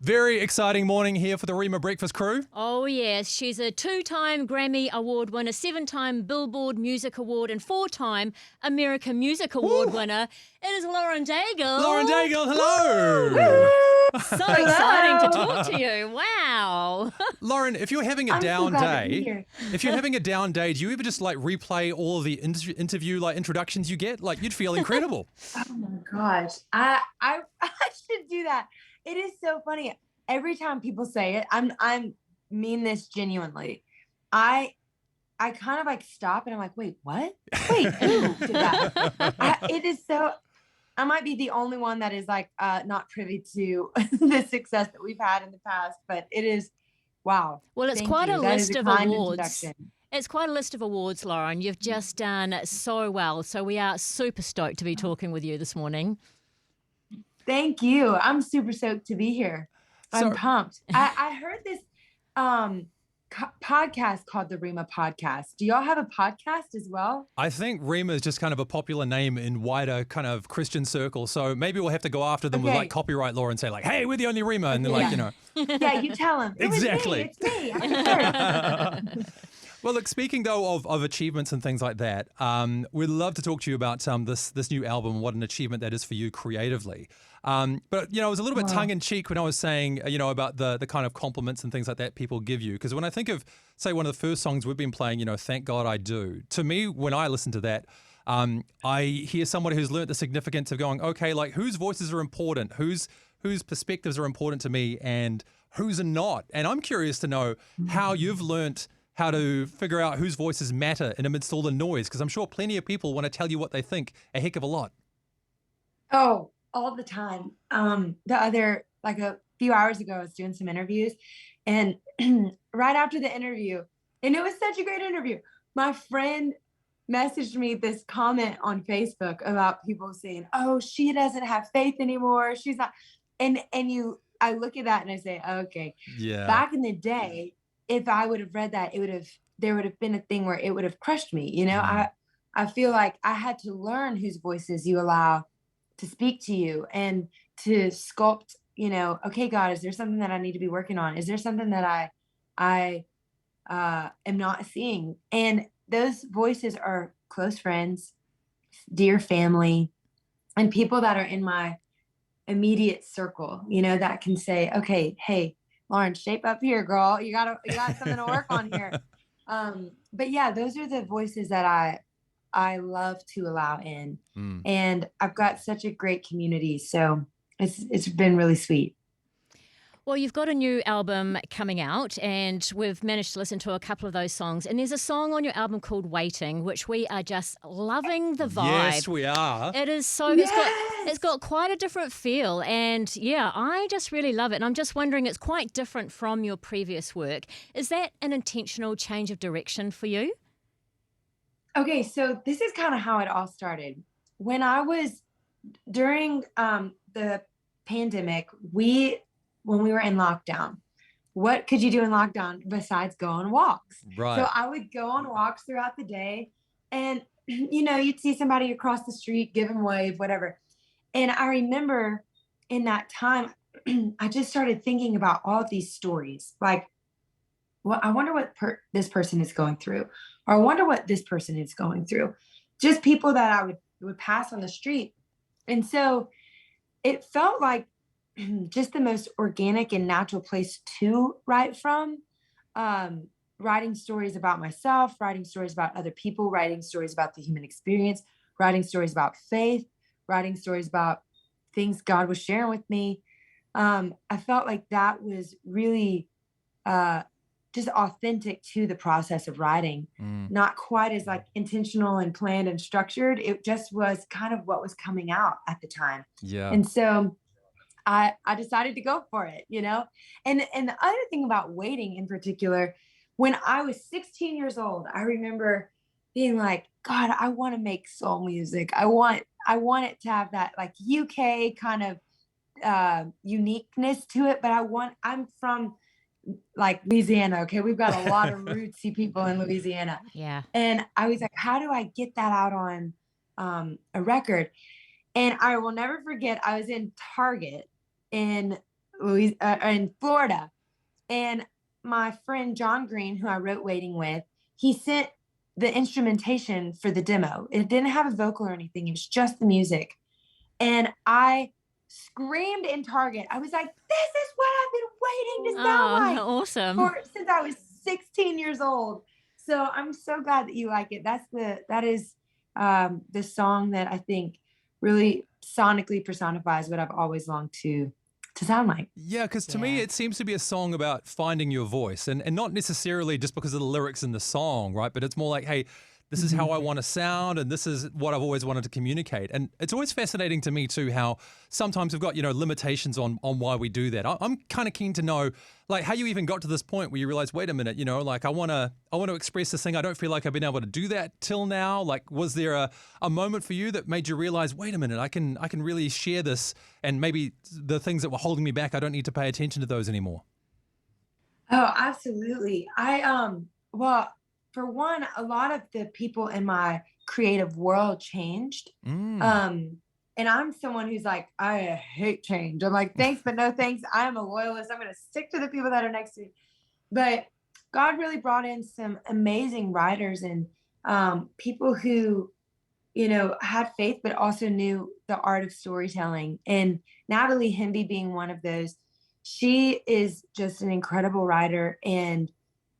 Very exciting morning here for the Rhema Breakfast crew. Oh, yes. She's a 2-time Grammy Award winner, 7-time Billboard Music Award, and 4-time American Music Award winner. It is Lauren Daigle. Lauren Daigle, hello. So exciting to talk to you. Wow. Lauren, if you're having a down day, do you ever just like replay all of the interview like introductions you get? Like you'd feel incredible. Oh my gosh. I should do that. It is so funny. Every time people say it, I mean this genuinely. I kind of like stop and I'm like, wait, what? Wait, who did that? It is so, I might be the only one that is like not privy to the success that we've had in the past, but it is, wow. Well, it's quite a list of awards. It's quite a list of awards, Lauren. You've just done so well. So we are super stoked to be talking with you this morning. Thank you. I'm super stoked to be here. I'm pumped. I heard this podcast called the Rhema Podcast. Do y'all have a podcast as well? I think Rhema is just kind of a popular name in wider kind of Christian circles. So maybe we'll have to go after them with like copyright law and say like, hey, we're the only Rhema. And they're like, you know. Yeah, you tell them. Exactly. It's me. I'm sure. Well, look, speaking though of achievements and things like that, we'd love to talk to you about this new album, what an achievement that is for you creatively. But, you know, it was a little bit tongue-in-cheek when I was saying, you know, about the kind of compliments and things like that people give you. Because when I think of, say, one of the first songs we've been playing, you know, Thank God I Do, to me, when I listen to that, I hear somebody who's learnt the significance of going, okay, like whose voices are important, whose perspectives are important to me and whose are not. And I'm curious to know how you've learnt how to figure out whose voices matter in amidst all the noise, because I'm sure plenty of people want to tell you what they think a heck of a lot. Oh, all the time. Like a few hours ago, I was doing some interviews, and right after the interview, and it was such a great interview, my friend messaged me this comment on Facebook about people saying, oh, she doesn't have faith anymore. She's not. I look at that and I say, okay, yeah. Back in the day, if I would have read that, there would have been a thing where it would have crushed me. You know, I feel like I had to learn whose voices you allow to speak to you and to sculpt, you know, okay, God, is there something that I need to be working on? Is there something that I am not seeing? And those voices are close friends, dear family, and people that are in my immediate circle, you know, that can say, okay, hey, Lauren, shape up here, girl. You got something to work on here. But yeah, those are the voices that I love to allow in. And I've got such a great community. So it's been really sweet. Well, you've got a new album coming out, and we've managed to listen to a couple of those songs. And there's a song on your album called Waiting, which we are just loving the vibe. Yes, we are. It is so, it's got quite a different feel. And yeah, I just really love it. And I'm just wondering, it's quite different from your previous work. Is that an intentional change of direction for you? Okay, so this is kind of how it all started. When I was during the pandemic, when we were in lockdown, what could you do in lockdown besides go on walks? Right. So I would go on walks throughout the day, and you know, you'd see somebody across the street, give them a wave, whatever. And I remember in that time, I just started thinking about all of these stories. Like, well, I wonder what this person is going through, or I wonder what this person is going through. Just people that I would pass on the street. And so it felt like just the most organic and natural place to write from. Writing stories about myself, writing stories about other people, writing stories about the human experience, writing stories about faith, writing stories about things God was sharing with me. I felt like that was really just authentic to the process of writing, not quite as like intentional and planned and structured. It just was kind of what was coming out at the time. Yeah. And so I decided to go for it, you know? And the other thing about waiting in particular, when I was 16 years old, I remember being like, God, I want to make soul music. I want it to have that like UK kind of uniqueness to it. But I'm from like Louisiana. Okay. We've got a lot of rootsy people in Louisiana. Yeah. And I was like, how do I get that out on a record? And I will never forget, I was in Target in in Florida. And my friend John Green, who I wrote Waiting with, he sent the instrumentation for the demo. It didn't have a vocal or anything. It was just the music. And I screamed in Target. I was like, this is what I've been waiting to sound like awesome. since I was 16 years old. So I'm so glad that you like it. That is the song that I think really sonically personifies what I've always longed to sound like. Yeah, because to me, it seems to be a song about finding your voice and not necessarily just because of the lyrics in the song, right? But it's more like, hey, this is how I want to sound, and this is what I've always wanted to communicate. And it's always fascinating to me too how sometimes we've got, limitations on why we do that. I'm kind of keen to know, like, how you even got to this point where you realize, wait a minute, like I want to express this thing. I don't feel like I've been able to do that till now. Like, was there a moment for you that made you realize, wait a minute, I can really share this, and maybe the things that were holding me back, I don't need to pay attention to those anymore? Oh, absolutely. Well, for one, a lot of the people in my creative world changed. And I'm someone who's like, I hate change. I'm like, thanks, but no thanks. I'm a loyalist. I'm going to stick to the people that are next to me. But God really brought in some amazing writers and people who, had faith, but also knew the art of storytelling. And Natalie Hemby being one of those, she is just an incredible writer. And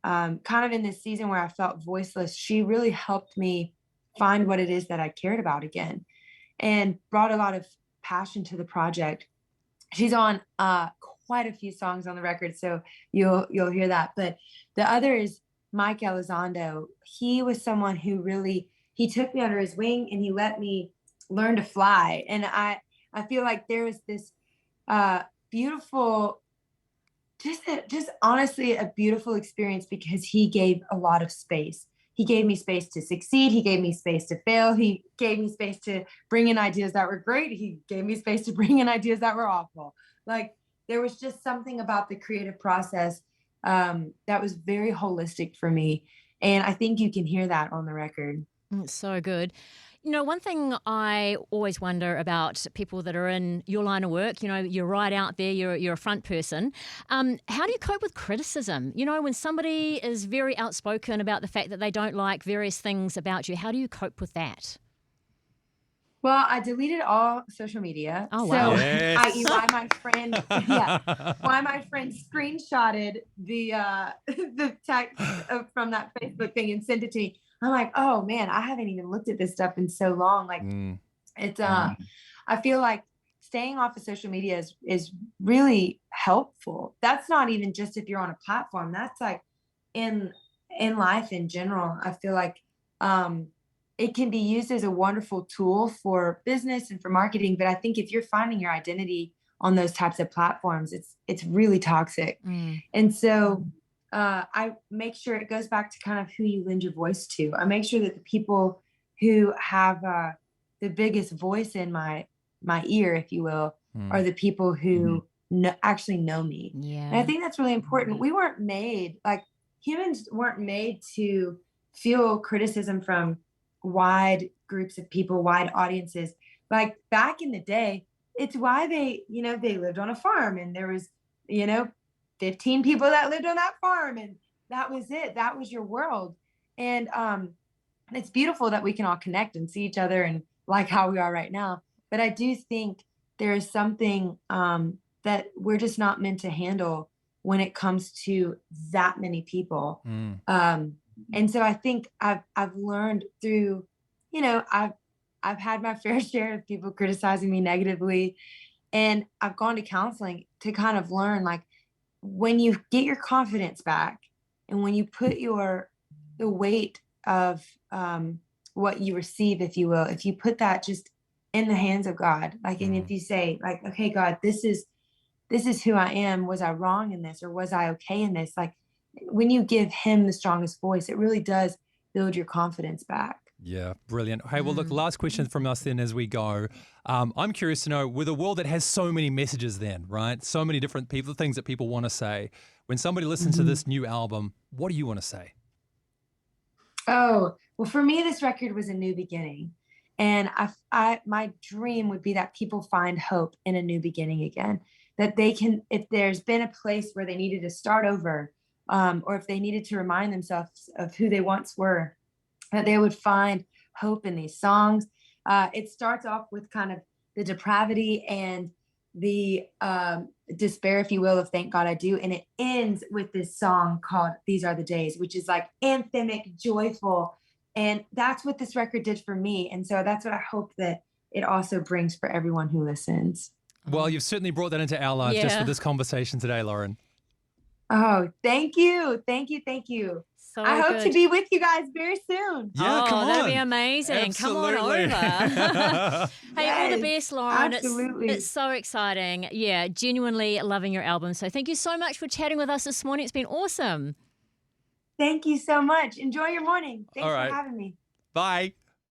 kind of in this season where I felt voiceless, she really helped me find what it is that I cared about again and brought a lot of passion to the project. She's on quite a few songs on the record, so you'll hear that. But the other is Mike Elizondo. He was someone who really, he took me under his wing and he let me learn to fly. And I feel like there was this beautiful, just honestly a beautiful experience because he gave a lot of space. He gave me space to succeed. He gave me space to fail. He gave me space to bring in ideas that were great. He gave me space to bring in ideas that were awful. Like, there was just something about the creative process that was very holistic for me. And I think you can hear that on the record. It's so good. One thing I always wonder about people that are in your line of work, you're right out there, you're a front person. How do you cope with criticism? When somebody is very outspoken about the fact that they don't like various things about you, how do you cope with that? Well, I deleted all social media. Oh, wow. So Yes. why my friend screenshotted the text from that Facebook thing and sent it to me. I'm like, oh man, I haven't even looked at this stuff in so long. Like it's I feel like staying off of social media is really helpful. That's not even just if you're on a platform. That's like in life in general. I feel like it can be used as a wonderful tool for business and for marketing. But I think if you're finding your identity on those types of platforms, it's really toxic. And so I make sure it goes back to kind of who you lend your voice to. I make sure that the people who have the biggest voice in my ear, if you will, are the people who actually know me. Yeah. And I think that's really important. We weren't made, like, humans weren't made to feel criticism from wide groups of people, wide audiences. Like back in the day, it's why they lived on a farm and there was, 15 people that lived on that farm and that was it. That was your world. And it's beautiful that we can all connect and see each other and like how we are right now. But I do think there is something that we're just not meant to handle when it comes to that many people. And so I think I've learned through, I've had my fair share of people criticizing me negatively, and I've gone to counseling to kind of learn, like, when you get your confidence back and when you put the weight of what you receive, if you will, if you put that just in the hands of God, like, and if you say, like, okay, God, this is who I am. Was I wrong in this, or was I okay in this? Like, when you give him the strongest voice, it really does build your confidence back. Yeah, brilliant. Hey, well, look, last question from us then as we go. I'm curious to know, with a world that has so many messages then, right? So many different people, things that people want to say. When somebody listens to this new album, what do you want to say? Oh, well, for me, this record was a new beginning. And my dream would be that people find hope in a new beginning again. that they can, if there's been a place where they needed to start over, or if they needed to remind themselves of who they once were, that they would find hope in these songs. It starts off with kind of the depravity and the despair, if you will, of Thank God I Do. And it ends with this song called These Are the Days, which is like anthemic, joyful. And that's what this record did for me. And so that's what I hope that it also brings for everyone who listens. Well, you've certainly brought that into our lives just Yeah. for this conversation today, Lauren. Oh, thank you. Thank you. Thank you. So I hope to good. be with you guys very soon. Yeah, oh, come on. that'd be amazing. Come on Absolutely. over. Hey, all the Yes, best, Lauren. absolutely. It's so exciting. Yeah, genuinely loving your album. So thank you so much for chatting with us this morning. It's been awesome. Thank you so much. Enjoy your morning. Thanks All right. for having me. Bye.